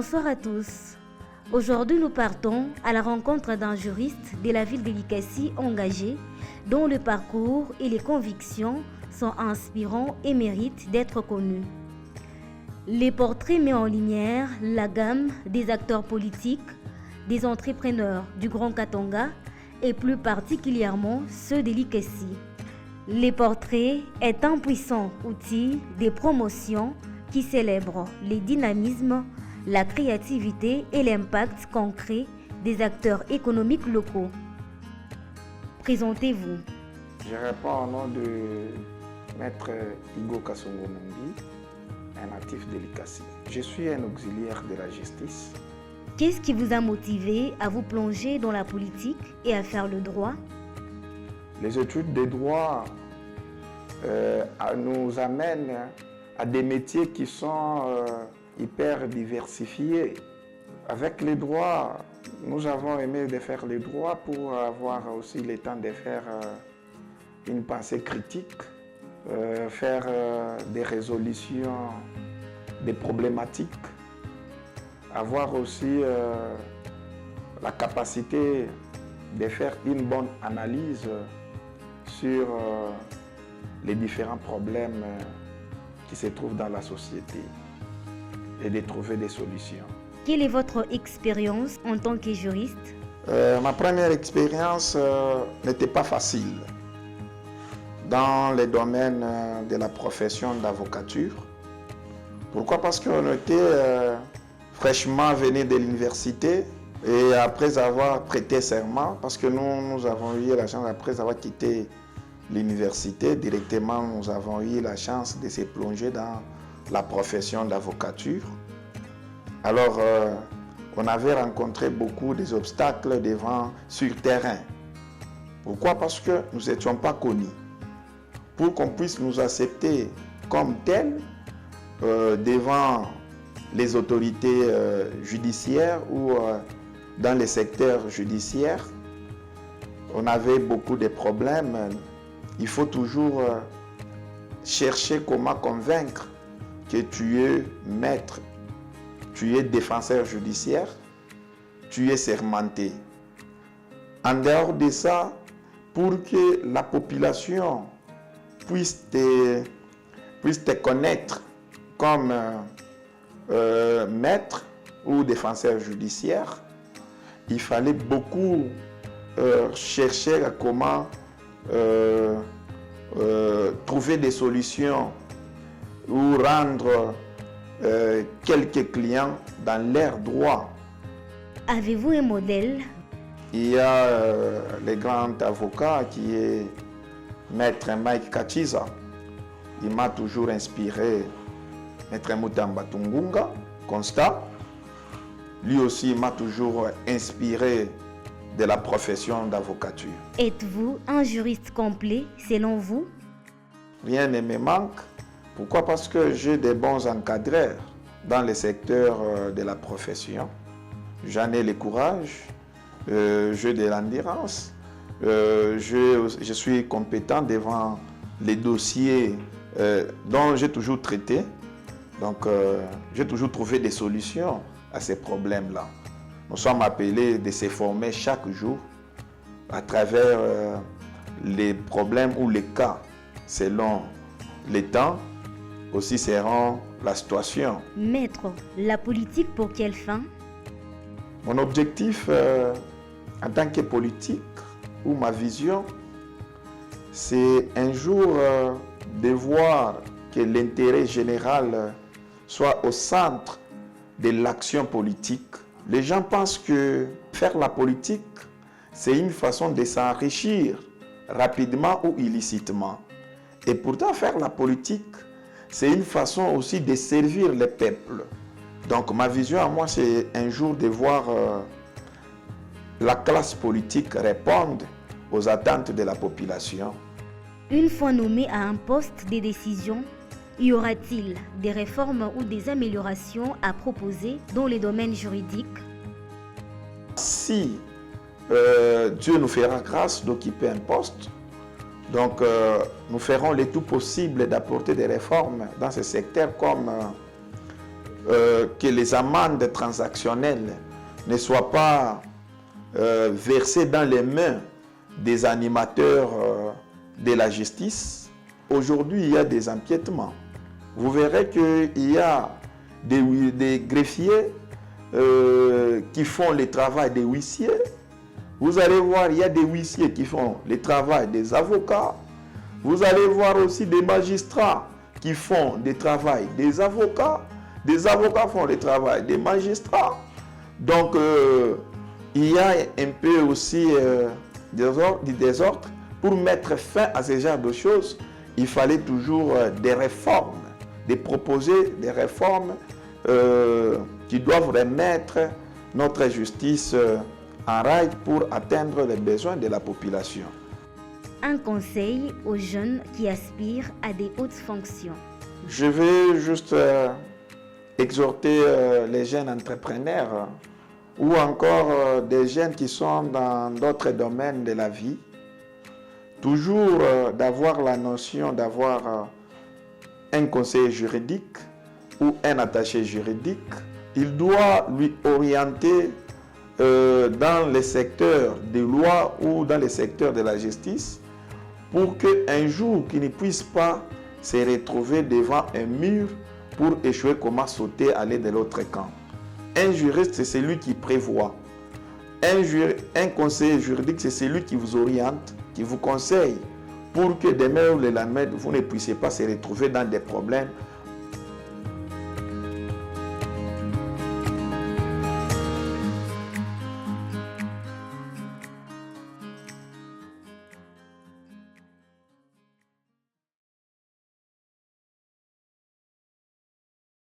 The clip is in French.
Bonsoir à tous. Aujourd'hui, nous partons à la rencontre d'un juriste de la ville de Likasi engagé, dont le parcours et les convictions sont inspirants et méritent d'être connus. Les portraits mettent en lumière la gamme des acteurs politiques, des entrepreneurs du Grand Katanga et plus particulièrement ceux de Likasi. Les portraits est un puissant outil de promotion qui célèbre le dynamisme, la créativité et l'impact concret des acteurs économiques locaux. Présentez-vous. Je réponds au nom de Maître Igo Kasongo Nombi, un actif de Likasi. Je suis un auxiliaire de la justice. Qu'est-ce qui vous a motivé à vous plonger dans la politique et à faire le droit? Les études de droit nous amènent à des métiers qui sont hyper diversifiés. Avec les droits, nous avons aimé de faire les droits pour avoir aussi le temps de faire une pensée critique, faire des résolutions des problématiques, avoir aussi la capacité de faire une bonne analyse sur les différents problèmes qui se trouvent dans la société et de trouver des solutions. Quelle est votre expérience en tant que juriste? Ma première expérience n'était pas facile dans les domaines de la profession d'avocature. Pourquoi? Parce qu'on était fraîchement venu de l'université et après avoir prêté serment, parce que nous avons eu la chance, après avoir quitté l'université, directement nous avons eu la chance de se plonger dans la profession d'avocature. Alors, on avait rencontré beaucoup d'obstacles sur terrain. Pourquoi? Parce que nous n'étions pas connus. Pour qu'on puisse nous accepter comme tels devant les autorités judiciaires ou dans les secteurs judiciaires, on avait beaucoup de problèmes. Il faut toujours chercher comment convaincre que tu es maître, tu es défenseur judiciaire, tu es sermenté. En dehors de ça, pour que la population puisse te connaître comme maître ou défenseur judiciaire, il fallait beaucoup chercher à comment trouver des solutions ou rendre quelques clients dans leurs droits. Avez-vous un modèle? Il y a le grand avocat qui est Maître Mike Kachiza. Il m'a toujours inspiré. Maître Mutamba Tungunga, Constat. Lui aussi m'a toujours inspiré de la profession d'avocature. Êtes-vous un juriste complet selon vous? Rien ne me manque. Pourquoi? Parce que j'ai des bons encadreurs dans le secteur de la profession. J'en ai le courage, j'ai de l'endurance, je suis compétent devant les dossiers dont j'ai toujours traité. Donc, j'ai toujours trouvé des solutions à ces problèmes-là. Nous sommes appelés de se former chaque jour à travers les problèmes ou les cas selon les temps, aussi selon la situation. Maître, la politique pour quelle fin? Mon objectif en tant que politique ou ma vision, c'est un jour de voir que l'intérêt général soit au centre de l'action politique. Les gens pensent que faire la politique, c'est une façon de s'enrichir rapidement ou illicitement. Et pourtant, faire la politique, c'est une façon aussi de servir le peuple. Donc ma vision à moi, c'est un jour de voir la classe politique répondre aux attentes de la population. Une fois nommé à un poste de décision, y aura-t-il des réformes ou des améliorations à proposer dans les domaines juridiques? Si Dieu nous fera grâce d'occuper un poste, donc nous ferons le tout possible d'apporter des réformes dans ce secteur comme que les amendes transactionnelles ne soient pas versées dans les mains des animateurs de la justice. Aujourd'hui, il y a des empiètements. Vous verrez qu'il y a des greffiers qui font le travail des huissiers. Vous allez voir, il y a des huissiers qui font le travail des avocats. Vous allez voir aussi des magistrats qui font le travail des avocats. Des avocats font le travail des magistrats. Donc, il y a un peu aussi du désordre. Pour mettre fin à ce genre de choses, il fallait toujours des réformes, de proposer des réformes qui doivent remettre notre justice en rail pour atteindre les besoins de la population. Un conseil aux jeunes qui aspirent à des hautes fonctions. Je vais juste exhorter les jeunes entrepreneurs ou encore des jeunes qui sont dans d'autres domaines de la vie, toujours d'avoir la notion d'avoir un conseiller juridique ou un attaché juridique. Il doit lui orienter dans les secteurs des lois ou dans les secteurs de la justice pour qu'un jour qu'il ne puisse pas se retrouver devant un mur pour échouer comment sauter, aller de l'autre camp. Un juriste, c'est celui qui prévoit. Un conseiller juridique, c'est celui qui vous oriente, qui vous conseille pour que demain ou le lendemain, vous ne puissiez pas se retrouver dans des problèmes